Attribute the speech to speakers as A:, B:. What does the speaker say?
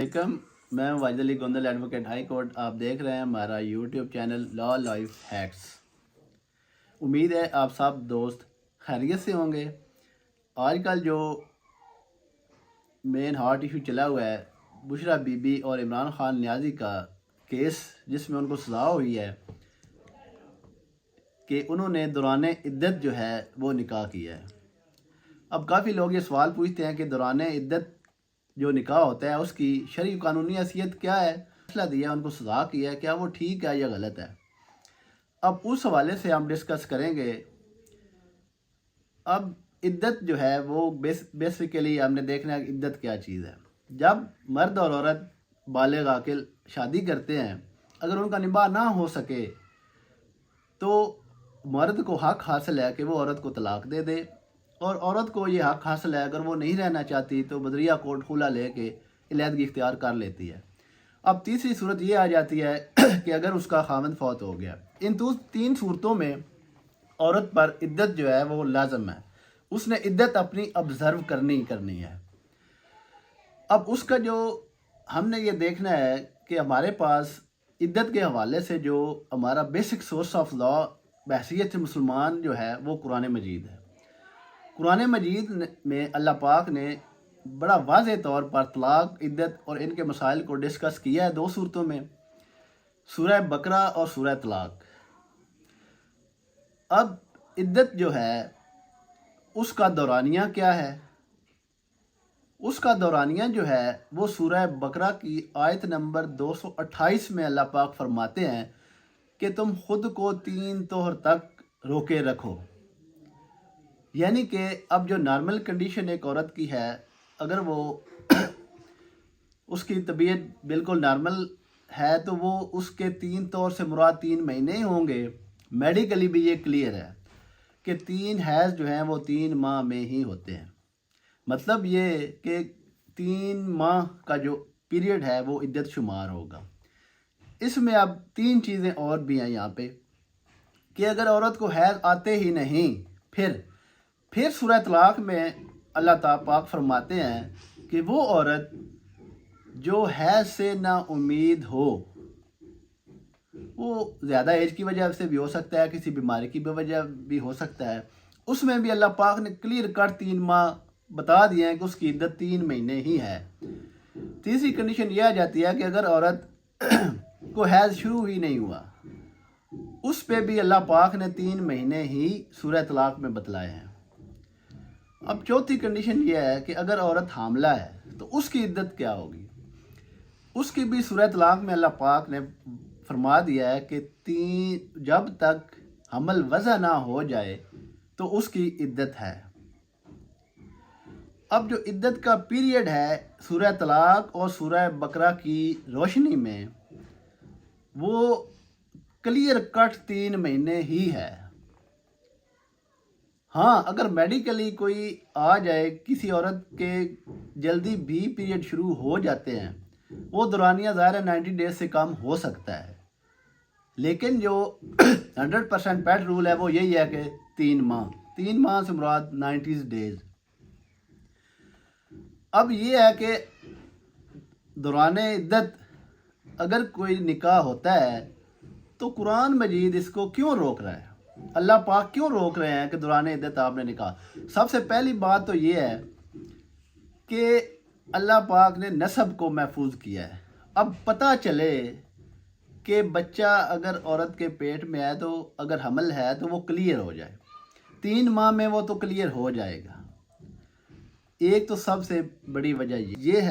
A: Welcome. मैं Wajid Ali Gondal, advocate high court. आप देख रहे हैं हमारा YouTube channel law life hacks. उम्मीद है आप सब दोस्त खैरियत से होंगे। आजकल जो मेन हॉट इशू चला हुआ है, बुशरा बीबी और इमरान खान नियाजी का केस, जिसमें उनको सज़ा हुई है कि उन्होंने दौरान इद्दत जो है वो निकाह किया है। अब काफ़ी लोग ये सवाल पूछते हैं कि दौरान इद्दत जो निकाह होता है उसकी शरई कानूनी हैसियत क्या है, फैसला दिया, उनको सज़ा किया है, क्या वो ठीक है या गलत है। अब उस हवाले से हम डिस्कस करेंगे। अब इद्दत जो है वो बेसिकली हमने देखना है इद्दत क्या चीज़ है। जब मर्द और औरत बालिग आकिल शादी करते हैं, अगर उनका निबाह ना हो सके तो मर्द को हक हासिल है कि वो औरत को तलाक दे दे, और औरत को ये हक हासिल है अगर वो नहीं रहना चाहती तो बदरिया कोर्ट खुला लेके इलीहदगी इख्तियार कर लेती है। अब तीसरी सूरत ये आ जाती है कि अगर उसका खामद फौत हो गया। इन तीन सूरतों में औरत पर इद्दत जो है वो लाजम है, उसने इद्दत अपनी ऑब्जर्व करनी है। अब उसका जो हमने ये देखना है कि हमारे पास इद्दत के हवाले से जो हमारा बेसिक सोर्स ऑफ लॉ बहसीयत मुसलमान जो है वो कुरान मजीद है। कुरान मजीद में अल्लाह पाक ने बड़ा वाज़े तौर पर तलाक, इद्दत और इनके मसाइल को डिस्कस किया है दो सूरतों में, सूरह बकरा और सूरह तलाक। अब इद्दत जो है उसका दौरानिया क्या है? उसका दौरानिया जो है वो सूरह बकरा की आयत नंबर 228 में अल्लाह पाक फरमाते हैं कि तुम खुद को 3 तोहर तक रोके रखो। यानी कि अब जो नॉर्मल कंडीशन एक औरत की है, अगर वो उसकी तबीयत बिल्कुल नॉर्मल है तो वो उसके 3 तौर से मुराद 3 महीने ही होंगे। मेडिकली भी ये क्लियर है कि 3 हैज़ जो हैं वो 3 माह में ही होते हैं। मतलब ये कि 3 माह का जो पीरियड है वो इद्दत शुमार होगा। इसमें अब 3 चीज़ें और भी हैं यहाँ पे कि अगर औरत को हैज़ आते ही नहीं, फिर सूरह तलाक में अल्लाह ताला पाक फरमाते हैं कि वो औरत जो हैज़ से ना उम्मीद हो, वो ज़्यादा एज की वजह से भी हो सकता है, किसी बीमारी की वजह भी हो सकता है, उसमें भी अल्लाह पाक ने क्लियर कट 3 माह बता दिए हैं कि उसकी इद्दत 3 महीने ही है। तीसरी कंडीशन यह आ जाती है कि अगर औरत को हैज़ शुरू ही नहीं हुआ, उस पे भी अल्लाह पाक ने 3 महीने ही सूरह तलाक में बतलाए हैं। अब चौथी कंडीशन यह है कि अगर औरत हामला है तो उसकी इद्दत क्या होगी। उसकी भी सूरह तलाक में अल्लाह पाक ने फरमा दिया है कि जब तक हमल वज़ा ना हो जाए तो उसकी इद्दत है। अब जो इद्दत का पीरियड है सूरह तलाक और सूरह बकरा की रोशनी में, वो क्लियर कट 3 महीने ही है। हाँ, अगर मेडिकली कोई आ जाए, किसी औरत के जल्दी भी पीरियड शुरू हो जाते हैं, वो दौरानिया ज़ाहिर है 90 डेज से कम हो सकता है, लेकिन जो 100% पेट रूल है वो यही है कि 3 माह से मुराद 90 डेज। अब ये है कि दौरान इद्दत अगर कोई निकाह होता है तो कुरान मजीद इसको क्यों रोक रहा है, अल्लाह पाक क्यों रोक रहे हैं कि दौरान इद्दत आपने निकाह। सबसे पहली बात तो ये है कि अल्लाह पाक ने नस्ब को महफूज किया है। अब पता चले कि बच्चा अगर औरत के पेट में है तो अगर हमल है तो वो क्लियर हो जाए, 3 माह में वो तो क्लियर हो जाएगा। एक तो सबसे बड़ी वजह ये है